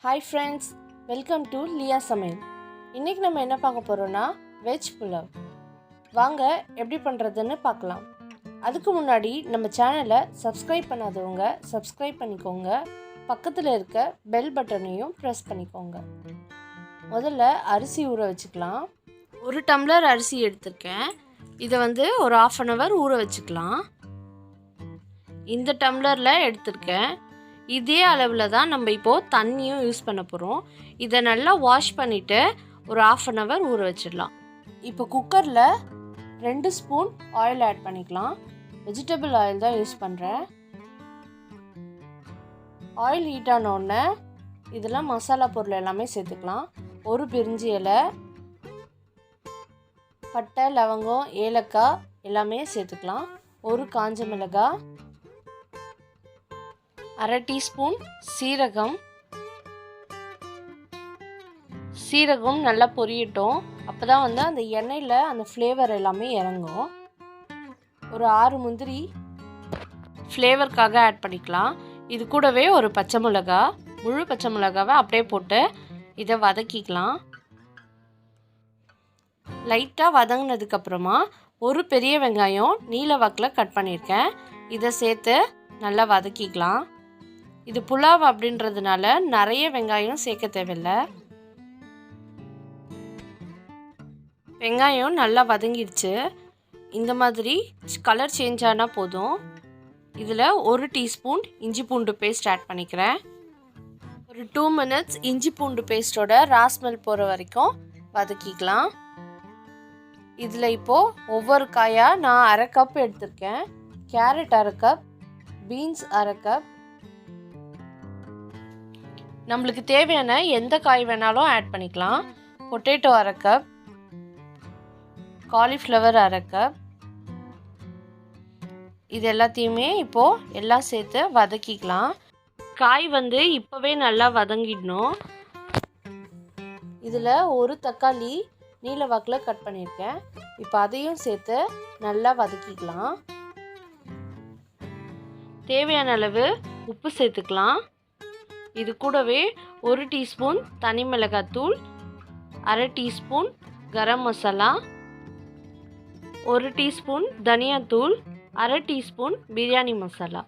Hi friends, welcome to Lia Samayal. இன்னைக்கு நம்ம என்ன பார்க்க போறோம்னா வெஜ் புலாவ். வாங்க எப்படி பண்றதுன்னு பார்க்கலாம். அதுக்கு முன்னாடி நம்ம சேனலை சப்ஸ்கிரைப் பண்ணாதவங்க சப்ஸ்கிரைப் பண்ணிக்கோங்க. பக்கத்தில் இருக்க பெல் பட்டனையும் ப்ரெஸ் பண்ணிக்கோங்க. முதல்ல அரிசி ஊற வச்சுக்கலாம். 1 டம்ளர் அரிசி எடுத்திருக்கேன். இதை ஒரு 1/2 hour ஊற வச்சுக்கலாம். இந்த டம்ளரில் எடுத்திருக்கேன். இதே அளவில் தான் நம்ம இப்போது தண்ணியும் யூஸ் பண்ண போகிறோம். இதை நல்லா வாஷ் பண்ணிவிட்டு ஒரு 1/2 hour ஊற வச்சிடலாம். இப்போ குக்கரில் 2 ஸ்பூன் ஆயில் ஆட் பண்ணிக்கலாம். வெஜிடபிள் ஆயில் தான் யூஸ் பண்ணுறேன். ஆயில் ஹீட் ஆனோடனே இதெல்லாம் மசாலா பொருள் எல்லாமே சேர்த்துக்கலாம். ஒரு பிரிஞ்சி இலை, பட்டை, லவங்கம், ஏலக்காய் எல்லாமே சேர்த்துக்கலாம். ஒரு காஞ்ச மிளகாய், 1/2 டீஸ்பூன் சீரகம். சீரகம் நல்லா பொரியட்டும். அப்போ தான் அந்த எண்ணெயில் அந்த ஃப்ளேவர் எல்லாமே இறங்கும். ஒரு 6 முந்திரி ஃப்ளேவருக்காக ஆட் பண்ணிக்கலாம். இது கூடவே ஒரு பச்சை மிளகாய், முழு பச்சை மிளகாவை அப்படியே போட்டு இதை வதக்கிக்கலாம். லைட்டாக வதங்கினதுக்கப்புறமா ஒரு பெரிய வெங்காயம் நீல வாக்கில் கட் பண்ணியிருக்கேன். இதை சேர்த்து நல்லா வதக்கிக்கலாம். இது புலாவ் அப்படின்றதுனால நிறைய வெங்காயம் சேர்க்க தேவையில்லை. வெங்காயம் நல்லா வதங்கிடுச்சு. இந்த மாதிரி கலர் சேஞ்ச் ஆனால் போதும். இதில் 1 டீஸ்பூன் இஞ்சி பூண்டு பேஸ்ட் ஆட் பண்ணிக்கிறேன். ஒரு 2 minutes இஞ்சி பூண்டு பேஸ்ட்டோட ராஸ்மெல் போகிற வரைக்கும் வதக்கிக்கலாம். இதில் இப்போது ஒவ்வொரு காயாக நான் 1/2 கப் எடுத்திருக்கேன். Carrot 1/2 cup, beans 1/2 cup. நம்மளுக்கு தேவையான எந்த காய் வேணாலும் ஆட் பண்ணிக்கலாம். Potato 1/2 cup, cauliflower 1/2 cup. இது எல்லாத்தையுமே இப்போது எல்லாம் சேர்த்து வதக்கிக்கலாம். காய் இப்போவே நல்லா வதங்கிடணும். இதில் ஒரு தக்காளி நீல வாக்கில் கட் பண்ணியிருக்கேன். இப்போ அதையும் சேர்த்து நல்லா வதக்கிக்கலாம். தேவையான அளவு உப்பு சேர்த்துக்கலாம். இது கூடவே 1 டீஸ்பூன் தனி மிளகாத்தூள், 1/2 டீஸ்பூன் கரம் மசாலா, 1 டீஸ்பூன் தனியாத்தூள், 1/2 டீஸ்பூன் பிரியாணி மசாலா.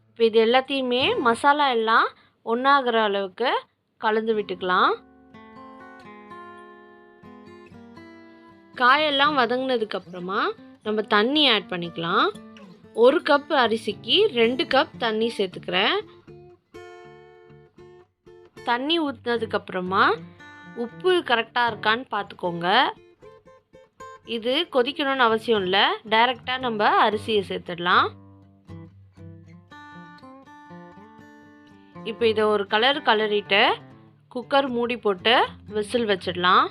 இப்போ இது எல்லாத்தையுமே மசாலா எல்லாம் ஒன்றாகிற அளவுக்கு கலந்து விட்டுக்கலாம். காயெல்லாம் வதங்கினதுக்கப்புறமா நம்ம தண்ணி ஆட் பண்ணிக்கலாம். 1 கப் அரிசிக்கு 2 கப் தண்ணி சேர்த்துக்கிறேன். தண்ணி ஊற்றினதுக்கப்புறமா உப்பு கரெக்டாக இருக்கான்னு பார்த்துக்கோங்க. இது கொதிக்கணும்னு அவசியம் இல்லை. டைரெக்டாக நம்ம அரிசியை சேர்த்துடலாம். இப்போ இதை ஒரு கலரிட்டு குக்கர் மூடி போட்டு விசில் வச்சிடலாம்.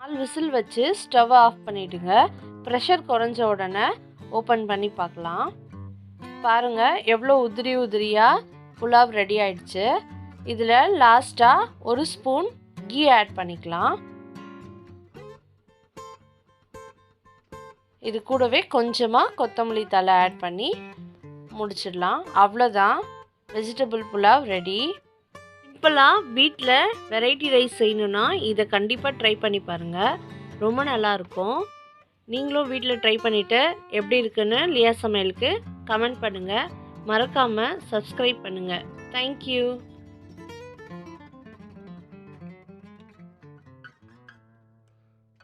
4 விசில் வச்சு ஸ்டவ் ஆஃப் பண்ணிவிடுங்க. ப்ரெஷர் குறைஞ்ச உடனே ஓப்பன் பண்ணி பார்க்கலாம். பாருங்கள் எவ்வளோ உதிரியாக புலாவ் ரெடி ஆயிடுச்சு. இதில் லாஸ்ட்டாக 1 ஸ்பூன் கீ ஆட் பண்ணிக்கலாம். இது கூடவே கொஞ்சமாக கொத்தமல்லி தழை ஆட் பண்ணி முடிச்சிடலாம். அவ்வளோதான், வெஜிடபிள் புலாவ் ரெடி. சிம்பிளாக வீட்டில் வெரைட்டி ரைஸ் செய்யணுன்னா இதை கண்டிப்பாக ட்ரை பண்ணி பாருங்கள். ரொம்ப நல்லாயிருக்கும். நீங்களும் வீட்டில் ட்ரை பண்ணிவிட்டு எப்படி இருக்குன்னு லியா சமையலுக்கு கமெண்ட் பண்ணுங்கள். மறக்காமல் சப்ஸ்கிரைப் பண்ணுங்கள். தேங்க்யூ.